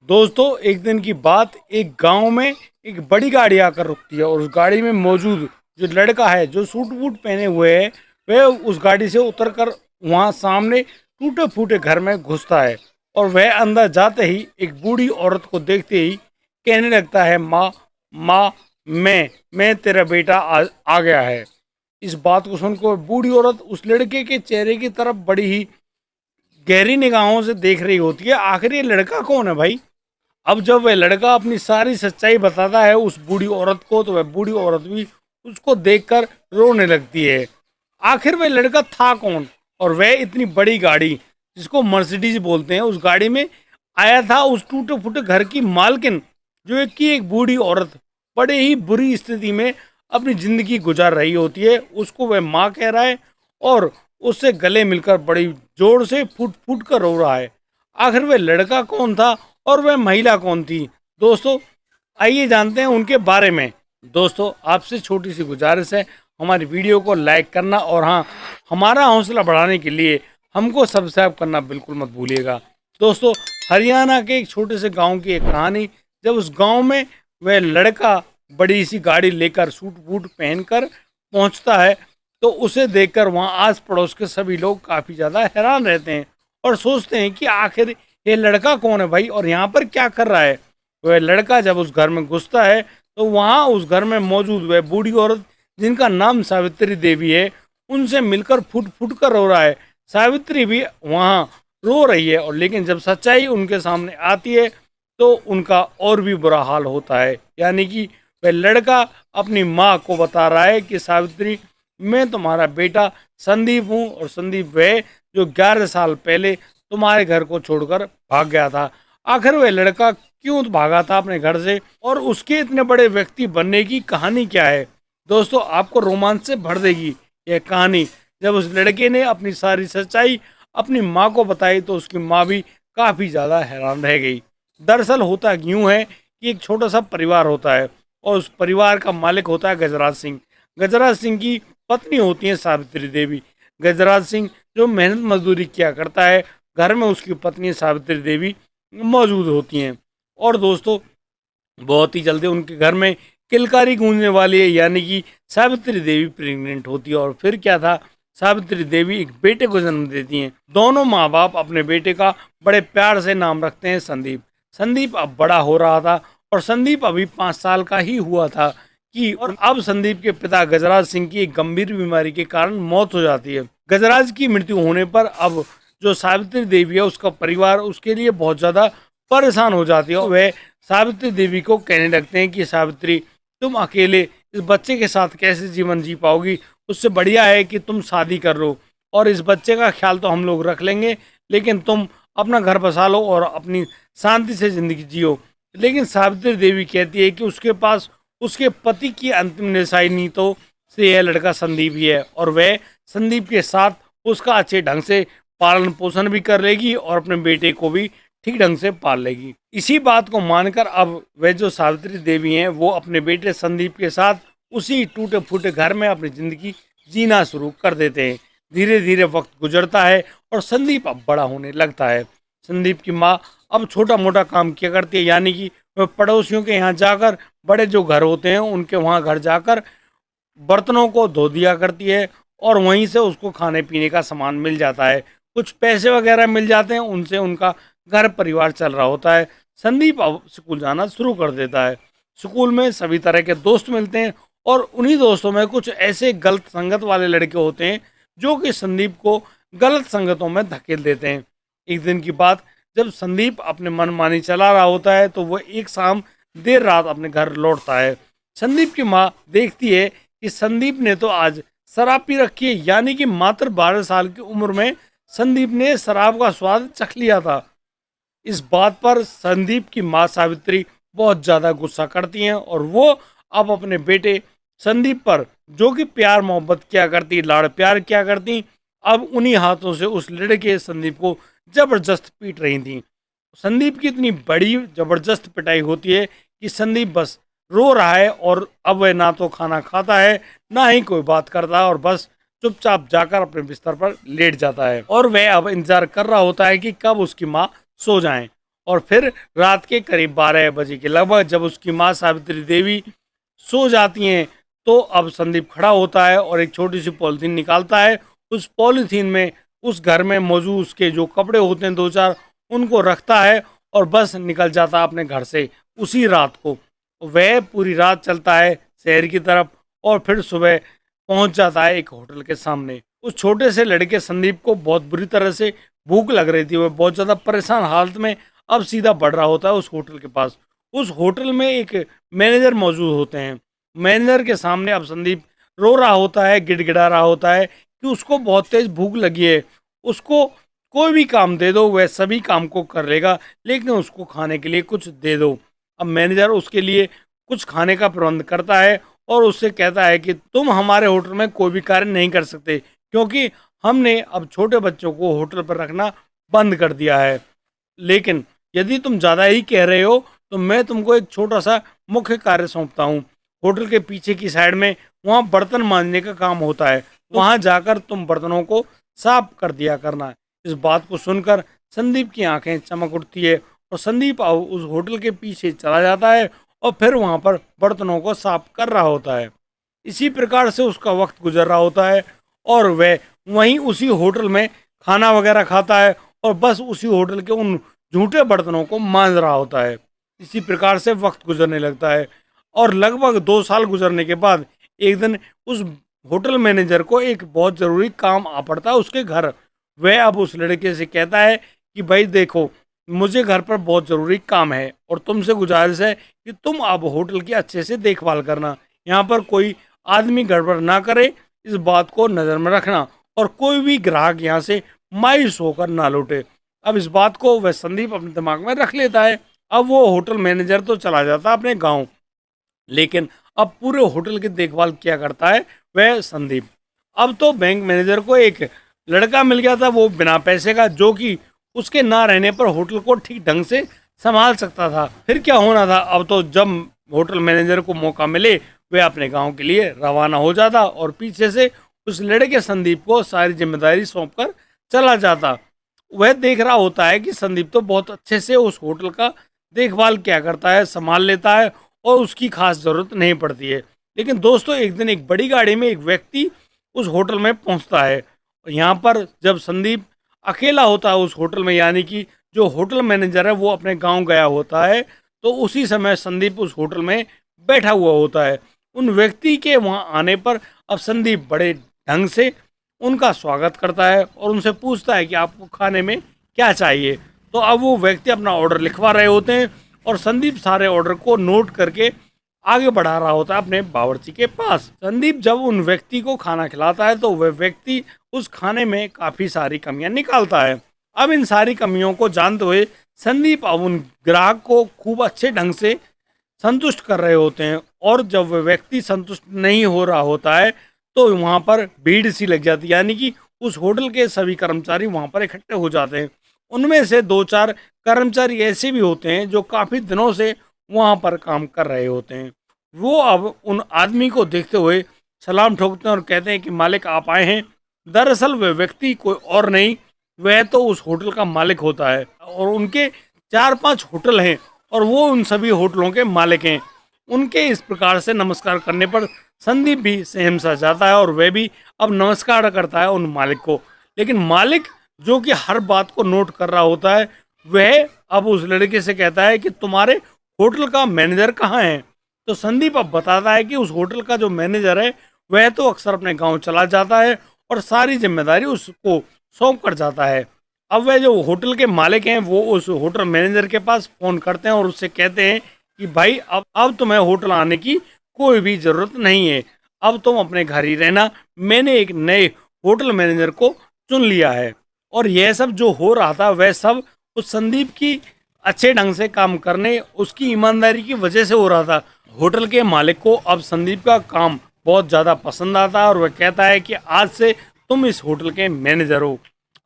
दोस्तों, एक दिन की बात, एक गांव में एक बड़ी गाड़ी आकर रुकती है और उस गाड़ी में मौजूद जो लड़का है जो सूट बूट पहने हुए है, वह उस गाड़ी से उतरकर वहां सामने टूटे फूटे घर में घुसता है। और वह अंदर जाते ही एक बूढ़ी औरत को देखते ही कहने लगता है, माँ माँ, मैं तेरा बेटा आ गया है। इस बात को सुनकर बूढ़ी औरत उस लड़के के चेहरे की तरफ बड़ी ही गहरी निगाहों से देख रही होती है। आखिर ये लड़का कौन है भाई? अब जब वह लड़का अपनी सारी सच्चाई बताता है उस बूढ़ी औरत को, तो वह बूढ़ी औरत भी उसको देखकर रोने लगती है। आखिर वह लड़का था कौन, और वह इतनी बड़ी गाड़ी जिसको मर्सिडीज बोलते हैं, उस गाड़ी में आया था? उस टूटे फूटे घर की मालकिन, जो एक बूढ़ी औरत बड़े ही बुरी स्थिति में अपनी जिंदगी गुजार रही होती है, उसको वह माँ कह रहा है और उससे गले मिलकर बड़ी जोर से फुट फुट कर रो रहा है। आखिर वह लड़का कौन था और वह महिला कौन थी? दोस्तों, आइए जानते हैं उनके बारे में। दोस्तों, आपसे छोटी सी गुजारिश है, हमारी वीडियो को लाइक करना और हाँ, हमारा हौसला बढ़ाने के लिए हमको सब्सक्राइब करना बिल्कुल मत भूलिएगा। दोस्तों, हरियाणा के एक छोटे से गांव की एक कहानी। जब उस गांव में वह लड़का बड़ी सी गाड़ी लेकर सूट बूट पहनकर पहुंचता है, तो उसे देखकर वहाँ आस पड़ोस के सभी लोग काफ़ी ज़्यादा हैरान रहते हैं और सोचते हैं कि आखिर ये लड़का कौन है भाई, और यहाँ पर क्या कर रहा है। वह लड़का जब उस घर में घुसता है, तो वहाँ उस घर में मौजूद वह बूढ़ी औरत, जिनका नाम सावित्री देवी है, उनसे मिलकर फुट फुट कर रो रहा है। सावित्री भी वहाँ रो रही है, और लेकिन जब सच्चाई उनके सामने आती है, तो उनका और भी बुरा हाल होता है। यानी कि वह लड़का अपनी माँ को बता रहा है कि सावित्री, मैं तुम्हारा बेटा संदीप हूँ, और संदीप वह जो 11 साल पहले तुम्हारे घर को छोड़कर भाग गया था। आखिर वह लड़का क्यों भागा था अपने घर से, और उसके इतने बड़े व्यक्ति बनने की कहानी क्या है? दोस्तों, आपको रोमांच से भर देगी यह कहानी। जब उस लड़के ने अपनी सारी सच्चाई अपनी माँ को बताई, तो उसकी माँ भी काफ़ी ज़्यादा हैरान रह गई। दरअसल होता यूँ है कि एक छोटा सा परिवार होता है, और उस परिवार का मालिक होता है गजराज सिंह। गजराज सिंह की पत्नी होती है सावित्री देवी। गजराज सिंह जो मेहनत मजदूरी किया करता है, घर में उसकी पत्नी सावित्री देवी मौजूद होती हैं। और दोस्तों, बहुत ही जल्दी उनके घर में किलकारी गूंजने वाली है, यानी कि सावित्री देवी प्रेग्नेंट होती है। और फिर क्या था, सावित्री देवी एक बेटे को जन्म देती हैं। दोनों माँ बाप अपने बेटे का बड़े प्यार से नाम रखते हैं संदीप। संदीप अब बड़ा हो रहा था, और संदीप अभी 5 साल का ही हुआ था कि, और अब संदीप के पिता गजराज सिंह की एक गंभीर बीमारी के कारण मौत हो जाती है। गजराज की मृत्यु होने पर अब जो सावित्री देवी है, उसका परिवार उसके लिए बहुत ज़्यादा परेशान हो जाती है। वह सावित्री देवी को कहने लगते हैं कि सावित्री, तुम अकेले इस बच्चे के साथ कैसे जीवन जी पाओगी? उससे बढ़िया है कि तुम शादी कर लो, और इस बच्चे का ख्याल तो हम लोग रख लेंगे, लेकिन तुम अपना घर बसा लो और अपनी शांति से ज़िंदगी जियो। लेकिन सावित्री देवी कहती है कि उसके पास उसके पति की अंतिम निशानी तो से यह लड़का संदीप ही है, और वह संदीप के साथ उसका अच्छे ढंग से पालन पोषण भी कर लेगी और अपने बेटे को भी ठीक ढंग से पाल लेगी। इसी बात को मानकर अब वह जो सावित्री देवी हैं, वो अपने बेटे संदीप के साथ उसी टूटे फूटे घर में अपनी ज़िंदगी जीना शुरू कर देते हैं। धीरे धीरे वक्त गुजरता है और संदीप अब बड़ा होने लगता है। संदीप की माँ अब छोटा मोटा काम किया करती है, यानी कि वह पड़ोसियों के यहाँ जाकर, बड़े जो घर होते हैं उनके वहाँ घर जाकर बर्तनों को धो दिया करती है, और वहीं से उसको खाने पीने का सामान मिल जाता है, कुछ पैसे वगैरह मिल जाते हैं, उनसे उनका घर परिवार चल रहा होता है। संदीप अब स्कूल जाना शुरू कर देता है। स्कूल में सभी तरह के दोस्त मिलते हैं, और उन्हीं दोस्तों में कुछ ऐसे गलत संगत वाले लड़के होते हैं जो कि संदीप को गलत संगतों में धकेल देते हैं। एक दिन की बात, जब संदीप अपने मनमानी चला रहा होता है, तो वह एक शाम देर रात अपने घर लौटता है। संदीप की माँ देखती है कि संदीप ने तो आज शराब पी रखी है, यानी कि मात्र 12 साल की उम्र में संदीप ने शराब का स्वाद चख लिया था। इस बात पर संदीप की माँ सावित्री बहुत ज़्यादा गुस्सा करती हैं, और वो अब अपने बेटे संदीप पर, जो कि प्यार मोहब्बत किया करती, लाड़ प्यार किया करती, अब उन्हीं हाथों से उस लड़के संदीप को ज़बरदस्त पीट रही थी। संदीप की इतनी बड़ी ज़बरदस्त पिटाई होती है कि संदीप बस रो रहा है, और अब वह ना तो खाना खाता है, ना ही कोई बात करता है, और बस चुपचाप जाकर अपने बिस्तर पर लेट जाता है। और वह अब इंतजार कर रहा होता है कि कब उसकी माँ सो जाएं। और फिर रात के करीब 12 बजे के लगभग जब उसकी माँ सावित्री देवी सो जाती हैं, तो अब संदीप खड़ा होता है और एक छोटी सी पॉलिथीन निकालता है। उस पॉलिथीन में उस घर में मौजूद उसके जो कपड़े होते हैं दो चार, उनको रखता है और बस निकल जाता है अपने घर से उसी रात को। वह पूरी रात चलता है शहर की तरफ और फिर सुबह पहुंच जाता है एक होटल के सामने। उस छोटे से लड़के संदीप को बहुत बुरी तरह से भूख लग रही थी। वह बहुत ज़्यादा परेशान हालत में अब सीधा बढ़ रहा होता है उस होटल के पास। उस होटल में एक मैनेजर मौजूद होते हैं। मैनेजर के सामने अब संदीप रो रहा होता है, गिड़गिड़ा रहा होता है कि उसको बहुत तेज भूख लगी है, उसको कोई भी काम दे दो, वह सभी काम को कर लेगा, लेकिन उसको खाने के लिए कुछ दे दो। अब मैनेजर उसके लिए कुछ खाने का प्रबंध करता है और उससे कहता है कि तुम हमारे होटल में कोई भी कार्य नहीं कर सकते, क्योंकि हमने अब छोटे बच्चों को होटल पर रखना बंद कर दिया है। लेकिन यदि तुम ज़्यादा ही कह रहे हो तो मैं तुमको एक छोटा सा मुख्य कार्य सौंपता हूँ। होटल के पीछे की साइड में वहाँ बर्तन मांजने का काम होता है, वहाँ जाकर तुम बर्तनों को साफ कर दिया करना। इस बात को सुनकर संदीप की आंखें चमक उठती है और संदीप अब उस होटल के पीछे चला जाता है और फिर वहाँ पर बर्तनों को साफ कर रहा होता है। इसी प्रकार से उसका वक्त गुजर रहा होता है और वह वहीं उसी होटल में खाना वगैरह खाता है और बस उसी होटल के उन झूठे बर्तनों को मांज रहा होता है। इसी प्रकार से वक्त गुजरने लगता है और लगभग 2 साल गुजरने के बाद एक दिन उस होटल मैनेजर को एक बहुत ज़रूरी काम आ पड़ता है उसके घर। वह अब उस लड़के से कहता है कि भाई देखो, मुझे घर पर बहुत ज़रूरी काम है और तुमसे गुजारिश है कि तुम अब होटल की अच्छे से देखभाल करना, यहाँ पर कोई आदमी गड़बड़ ना करे, इस बात को नज़र में रखना और कोई भी ग्राहक यहाँ से मायूस होकर ना लौटे। अब इस बात को वह संदीप अपने दिमाग में रख लेता है। अब वो होटल मैनेजर तो चला जाता है अपने गाँव, लेकिन अब पूरे होटल की देखभाल क्या करता है वह संदीप। अब तो बैंक मैनेजर को एक लड़का मिल गया था, वो बिना पैसे का, जो कि उसके ना रहने पर होटल को ठीक ढंग से संभाल सकता था। फिर क्या होना था, अब तो जब होटल मैनेजर को मौका मिले वह अपने गांव के लिए रवाना हो जाता और पीछे से उस लड़के संदीप को सारी जिम्मेदारी सौंप कर चला जाता। वह देख रहा होता है कि संदीप तो बहुत अच्छे से उस होटल का देखभाल क्या करता है, संभाल लेता है और उसकी खास ज़रूरत नहीं पड़ती है। लेकिन दोस्तों, एक दिन एक बड़ी गाड़ी में एक व्यक्ति उस होटल में पहुंचता है। यहाँ पर जब संदीप अकेला होता है उस होटल में, यानी कि जो होटल मैनेजर है वो अपने गांव गया होता है, तो उसी समय संदीप उस होटल में बैठा हुआ होता है। उन व्यक्ति के वहाँ आने पर अब संदीप बड़े ढंग से उनका स्वागत करता है और उनसे पूछता है कि आपको खाने में क्या चाहिए। तो अब वो व्यक्ति अपना ऑर्डर लिखवा रहे होते हैं और संदीप सारे ऑर्डर को नोट करके आगे बढ़ा रहा होता है अपने बावर्ची के पास। संदीप जब उन व्यक्ति को खाना खिलाता है तो वह व्यक्ति उस खाने में काफ़ी सारी कमियां निकालता है। अब इन सारी कमियों को जानते हुए संदीप अब उन ग्राहक को खूब अच्छे ढंग से संतुष्ट कर रहे होते हैं और जब वह व्यक्ति संतुष्ट नहीं हो रहा होता है तो वहाँ पर भीड़ सी लग जाती है, यानी कि उस होटल के सभी कर्मचारी वहाँ पर इकट्ठे हो जाते हैं। उनमें से 2-4 कर्मचारी ऐसे भी होते हैं जो काफ़ी दिनों से वहाँ पर काम कर रहे होते हैं। वो अब उन आदमी को देखते हुए सलाम ठोकते हैं और कहते हैं कि मालिक आप आए हैं। दरअसल वह व्यक्ति कोई और नहीं, वह तो उस होटल का मालिक होता है और उनके 4-5 होटल हैं और वो उन सभी होटलों के मालिक हैं। उनके इस प्रकार से नमस्कार करने पर संदीप भी सहम सा जाता है और वह भी अब नमस्कार करता है उन मालिक को। लेकिन मालिक, जो कि हर बात को नोट कर रहा होता है, वह अब उस लड़के से कहता है कि तुम्हारे होटल का मैनेजर कहाँ है। तो संदीप अब बताता है कि उस होटल का जो मैनेजर है वह तो अक्सर अपने गांव चला जाता है और सारी जिम्मेदारी उसको सौंप कर जाता है। अब वह जो होटल के मालिक हैं वो उस होटल मैनेजर के पास फ़ोन करते हैं और उससे कहते हैं कि भाई अब तुम्हें होटल आने की कोई भी ज़रूरत नहीं है, अब तुम अपने घर ही रहना, मैंने एक नए होटल मैनेजर को चुन लिया है। और यह सब जो हो रहा था वह सब उस संदीप की अच्छे ढंग से काम करने, उसकी ईमानदारी की वजह से हो रहा था। होटल के मालिक को अब संदीप का काम बहुत ज़्यादा पसंद आता है और वह कहता है कि आज से तुम इस होटल के मैनेजर हो।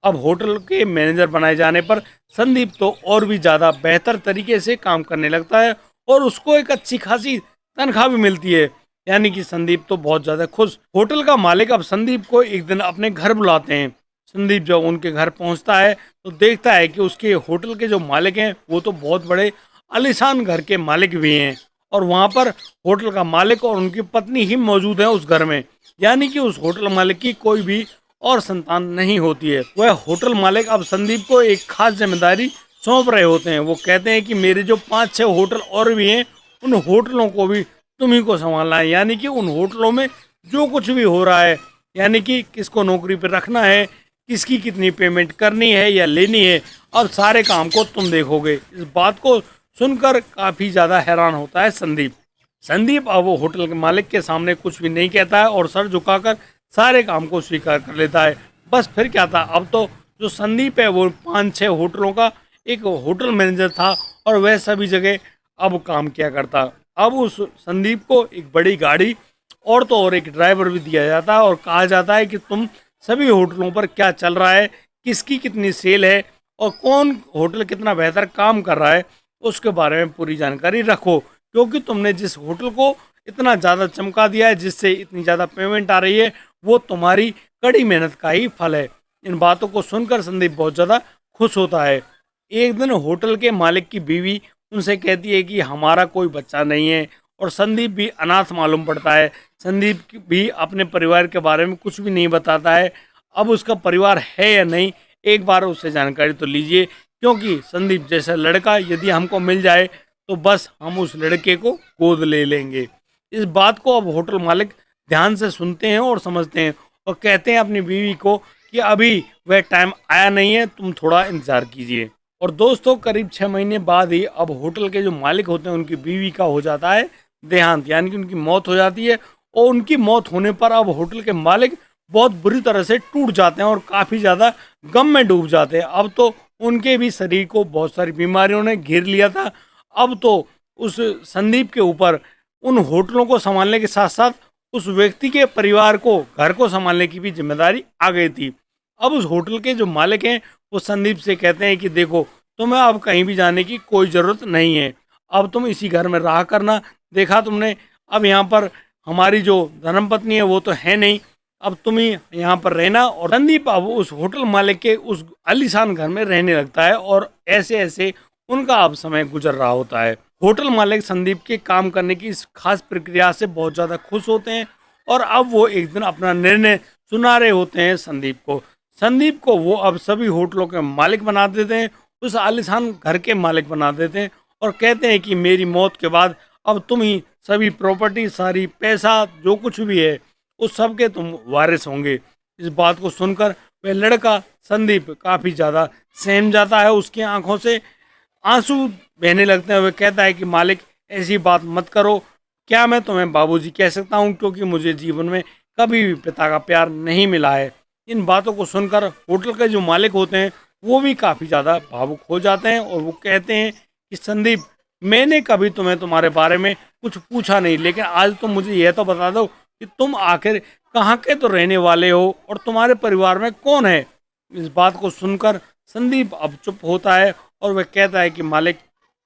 अब होटल के मैनेजर बनाए जाने पर संदीप तो और भी ज़्यादा बेहतर तरीके से काम करने लगता है और उसको एक अच्छी खासी तनख्वाह भी मिलती है, यानी कि संदीप तो बहुत ज़्यादा खुश। होटल का मालिक अब संदीप को एक दिन अपने घर बुलाते हैं। संदीप जब उनके घर पहुंचता है तो देखता है कि उसके होटल के जो मालिक हैं वो तो बहुत बड़े आलीशान घर के मालिक भी हैं, और वहाँ पर होटल का मालिक और उनकी पत्नी ही मौजूद है उस घर में। यानी कि उस होटल मालिक की कोई भी और संतान नहीं होती है। वह होटल मालिक अब संदीप को एक खास जिम्मेदारी सौंप रहे होते हैं। वो कहते हैं कि मेरे जो 5-6 होटल और भी हैं, उन होटलों को भी तुम्ही को संभालना है। यानी कि उन होटलों में जो कुछ भी हो रहा है, यानी कि किसको नौकरी पर रखना है, किसकी कितनी पेमेंट करनी है या लेनी है, अब सारे काम को तुम देखोगे। इस बात को सुनकर काफ़ी ज़्यादा हैरान होता है संदीप। संदीप अब वो होटल के मालिक के सामने कुछ भी नहीं कहता है और सर झुकाकर सारे काम को स्वीकार कर लेता है। बस फिर क्या था, अब तो जो संदीप है वो 5-6 होटलों का एक होटल मैनेजर था और वह सभी जगह अब काम किया करता। अब उस संदीप को एक बड़ी गाड़ी और तो और एक ड्राइवर भी दिया जाता है और कहा जाता है कि तुम सभी होटलों पर क्या चल रहा है, किसकी कितनी सेल है और कौन होटल कितना बेहतर काम कर रहा है, उसके बारे में पूरी जानकारी रखो, क्योंकि तुमने जिस होटल को इतना ज़्यादा चमका दिया है, जिससे इतनी ज़्यादा पेमेंट आ रही है, वो तुम्हारी कड़ी मेहनत का ही फल है। इन बातों को सुनकर संदीप बहुत ज़्यादा खुश होता है। एक दिन होटल के मालिक की बीवी उनसे कहती है कि हमारा कोई बच्चा नहीं है, और संदीप भी अनाथ मालूम पड़ता है। संदीप भी अपने परिवार के बारे में कुछ भी नहीं बताता है। अब उसका परिवार है या नहीं, एक बार उससे जानकारी तो लीजिए, क्योंकि संदीप जैसा लड़का यदि हमको मिल जाए तो बस हम उस लड़के को गोद ले लेंगे। इस बात को अब होटल मालिक ध्यान से सुनते हैं और समझते हैं और कहते हैं अपनी बीवी को कि अभी वह टाइम आया नहीं है, तुम थोड़ा इंतज़ार कीजिए। और दोस्तों, करीब 6 महीने बाद ही अब होटल के जो मालिक होते हैं उनकी बीवी का हो जाता है देहांत, यानी कि उनकी मौत हो जाती है। और उनकी मौत होने पर अब होटल के मालिक बहुत बुरी तरह से टूट जाते हैं और काफ़ी ज़्यादा गम में डूब जाते हैं। अब तो उनके भी शरीर को बहुत सारी बीमारियों ने घेर लिया था। अब तो उस संदीप के ऊपर उन होटलों को संभालने के साथ साथ उस व्यक्ति के परिवार को, घर को संभालने की भी जिम्मेदारी आ गई थी। अब उस होटल के जो मालिक हैं वो संदीप से कहते हैं कि देखो, तुम्हें अब कहीं भी जाने की कोई ज़रूरत नहीं है, अब तुम इसी घर में रहा करना। देखा तुमने, अब यहाँ पर हमारी जो धर्मपत्नी है वो तो है नहीं, अब तुम ही यहाँ पर रहना। और संदीप अब उस होटल मालिक के उस आलीशान घर में रहने लगता है और ऐसे ऐसे उनका अब समय गुजर रहा होता है। होटल मालिक संदीप के काम करने की इस खास प्रक्रिया से बहुत ज़्यादा खुश होते हैं और अब वो एक दिन अपना निर्णय सुना रहे होते हैं संदीप को। संदीप को वो अब सभी होटलों के मालिक बना देते हैं, उस आलीशान घर के मालिक बना देते हैं और कहते हैं कि मेरी मौत के बाद अब तुम ही सभी प्रॉपर्टी, सारी पैसा जो कुछ भी है उस सब के तुम वारिस होंगे। इस बात को सुनकर वह लड़का संदीप काफ़ी ज़्यादा सहम जाता है, उसकी आंखों से आंसू बहने लगते हैं। वह कहता है कि मालिक, ऐसी बात मत करो, क्या मैं तुम्हें बाबूजी कह सकता हूँ, क्योंकि मुझे जीवन में कभी भी पिता का प्यार नहीं मिला है। इन बातों को सुनकर होटल के जो मालिक होते हैं वो भी काफ़ी ज़्यादा भावुक हो जाते हैं और वो कहते हैं कि संदीप, मैंने कभी तुम्हें तुम्हारे बारे में कुछ पूछा नहीं, लेकिन आज तुम मुझे यह तो बता दो कि तुम आखिर कहाँ के तो रहने वाले हो और तुम्हारे परिवार में कौन है। इस बात को सुनकर संदीप अब चुप होता है और वह कहता है कि मालिक,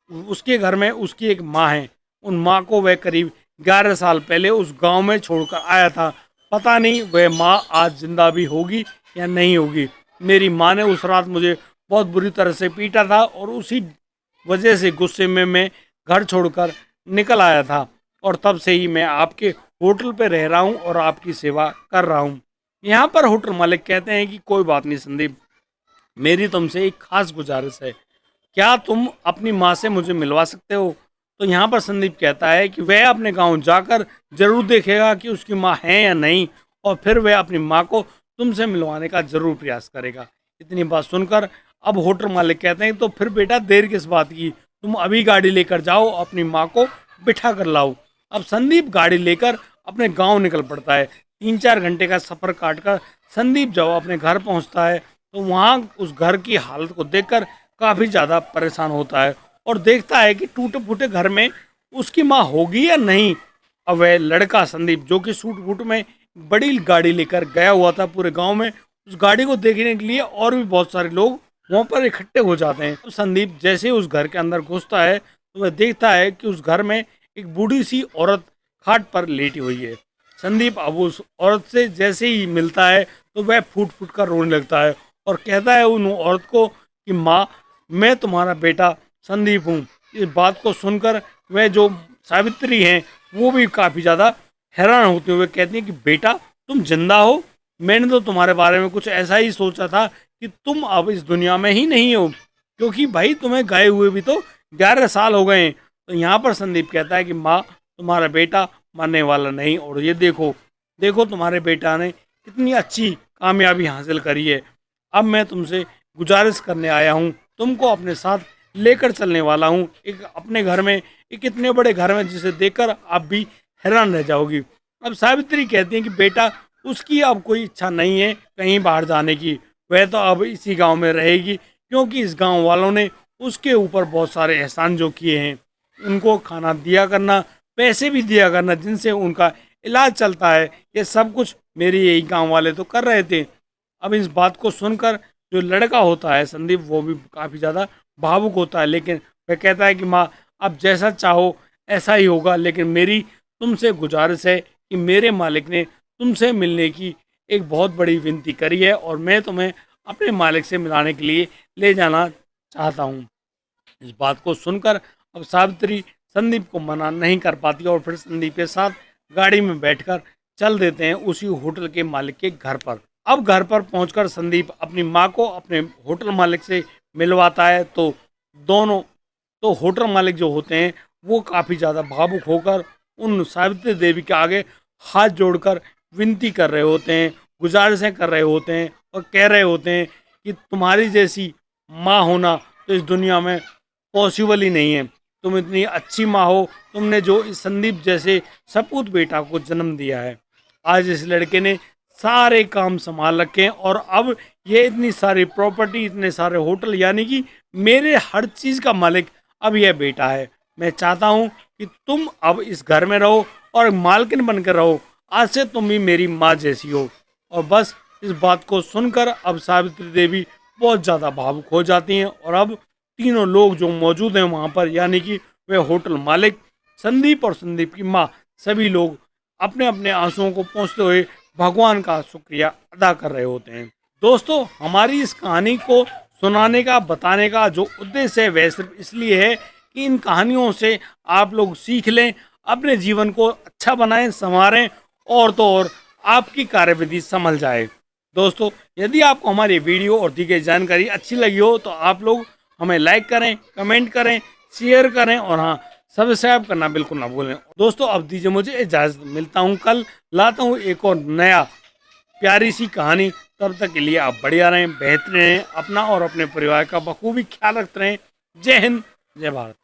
उसके घर में उसकी एक माँ है, उन माँ को वह करीब 11 साल पहले उस गांव में छोड़कर आया था। पता नहीं वह माँ आज जिंदा भी होगी या नहीं होगी। मेरी माँ ने उस रात मुझे बहुत बुरी तरह से पीटा था और उसी वजह से गुस्से में मैं घर छोड़कर निकल आया था और तब से ही मैं आपके होटल पे रह रहा हूँ और आपकी सेवा कर रहा हूँ। यहाँ पर होटल मालिक कहते हैं कि कोई बात नहीं संदीप, मेरी तुमसे एक खास गुजारिश है, क्या तुम अपनी माँ से मुझे मिलवा सकते हो। तो यहाँ पर संदीप कहता है कि वह अपने गांव जाकर जरूर देखेगा कि उसकी माँ है या नहीं, और फिर वह अपनी माँ को तुमसे मिलवाने का जरूर प्रयास करेगा। इतनी बात सुनकर अब होटल मालिक कहते हैं तो फिर बेटा देर किस बात की, तुम अभी गाड़ी लेकर जाओ, अपनी माँ को बिठा कर लाओ। अब संदीप गाड़ी लेकर अपने गाँव निकल पड़ता है। 3-4 घंटे का सफ़र काट कर संदीप जब अपने घर पहुँचता है तो वहाँ उस घर की हालत को देखकर काफ़ी ज़्यादा परेशान होता है और देखता है कि टूटे फूटे घर में उसकी माँ होगी या नहीं। अब वह लड़का संदीप, जो कि सूट बूट में बड़ी गाड़ी लेकर गया हुआ था पूरे गांव में, उस गाड़ी को देखने के लिए और भी बहुत सारे लोग वहाँ पर इकट्ठे हो जाते हैं। तो संदीप जैसे उस घर के अंदर घुसता है तो वह देखता है कि उस घर में एक बूढ़ी सी औरत खाट पर लेटी हुई है। संदीप अब उस औरत से जैसे ही मिलता है तो वह फूट फूट कर रोने लगता है और कहता है उन औरत को कि माँ, मैं तुम्हारा बेटा संदीप हूँ। इस बात को सुनकर वह जो सावित्री हैं वो भी काफ़ी ज़्यादा हैरान होते हुए कहती हैं कि बेटा, तुम जिंदा हो। मैंने तो तुम्हारे बारे में कुछ ऐसा ही सोचा था कि तुम अब इस दुनिया में ही नहीं हो, क्योंकि भाई तुम्हें गए हुए भी तो 11 साल हो गए हैं। तो यहाँ पर संदीप कहता है कि माँ, तुम्हारा बेटा मरने वाला नहीं, और ये देखो देखो तुम्हारे बेटा ने कितनी अच्छी कामयाबी हासिल करी है। अब मैं तुमसे गुजारिश करने आया हूँ, तुमको अपने साथ लेकर चलने वाला हूँ एक अपने घर में, एक इतने बड़े घर में जिसे देखकर आप भी हैरान रह जाओगी। अब सावित्री कहती है कि बेटा, उसकी अब कोई इच्छा नहीं है कहीं बाहर जाने की, वह तो अब इसी गांव में रहेगी, क्योंकि इस गांव वालों ने उसके ऊपर बहुत सारे एहसान जो किए हैं, उनको खाना दिया करना, पैसे भी दिया करना जिनसे उनका इलाज चलता है, ये सब कुछ मेरे यही गांव वाले तो कर रहे थे। अब इस बात को सुनकर जो लड़का होता है संदीप, वो भी काफ़ी ज़्यादा भावुक होता है, लेकिन वह कहता है कि माँ, अब जैसा चाहो ऐसा ही होगा, लेकिन मेरी तुमसे गुजारिश है कि मेरे मालिक ने तुमसे मिलने की एक बहुत बड़ी विनती करी है और मैं तुम्हें अपने मालिक से मिलाने के लिए ले जाना चाहता हूँ। इस बात को सुनकर अब सावित्री संदीप को मना नहीं कर पाती और फिर संदीप के साथ गाड़ी में बैठकर चल देते हैं उसी होटल के मालिक के घर पर। अब घर पर पहुंचकर संदीप अपनी माँ को अपने होटल मालिक से मिलवाता है, तो दोनों तो होटल मालिक जो होते हैं वो काफ़ी ज़्यादा भावुक होकर उन सावित्री देवी के आगे हाथ जोड़कर विनती कर रहे होते हैं, गुजारिशें कर रहे होते हैं और कह रहे होते हैं कि तुम्हारी जैसी माँ होना तो इस दुनिया में पॉसिबल ही नहीं है। तुम इतनी अच्छी माँ हो, तुमने जो इस संदीप जैसे सपूत बेटा को जन्म दिया है। आज इस लड़के ने सारे काम संभाल रखे हैं और अब ये इतनी सारी प्रॉपर्टी, इतने सारे होटल, यानी कि मेरे हर चीज़ का मालिक अब यह बेटा है। मैं चाहता हूँ कि तुम अब इस घर में रहो और मालकिन बनकर रहो। आज से तुम भी मेरी माँ जैसी हो। और बस इस बात को सुनकर अब सावित्री देवी बहुत ज़्यादा भावुक हो जाती हैं और अब तीनों लोग जो मौजूद हैं वहाँ पर, यानी कि वे होटल मालिक, संदीप और संदीप की माँ, सभी लोग अपने अपने आंसुओं को पोंछते हुए भगवान का शुक्रिया अदा कर रहे होते हैं। दोस्तों, हमारी इस कहानी को सुनाने का, बताने का जो उद्देश्य है वह सिर्फ इसलिए है कि इन कहानियों से आप लोग सीख लें, अपने जीवन को अच्छा बनाएं, संवारें और तो और आपकी कार्यविधि संभल जाए। दोस्तों, यदि आपको हमारी वीडियो और दी गई जानकारी अच्छी लगी हो तो आप लोग हमें लाइक करें, कमेंट करें, शेयर करें और हाँ, सब्सक्राइब करना बिल्कुल ना भूलें। दोस्तों, अब दीजिए मुझे इजाज़त, मिलता हूँ कल, लाता हूँ एक और नया प्यारी सी कहानी। तब तक के लिए आप बढ़िया रहें, बेहतर रहें, अपना और अपने परिवार का बखूबी ख्याल रखते रहें। जय हिंद, जय भारत।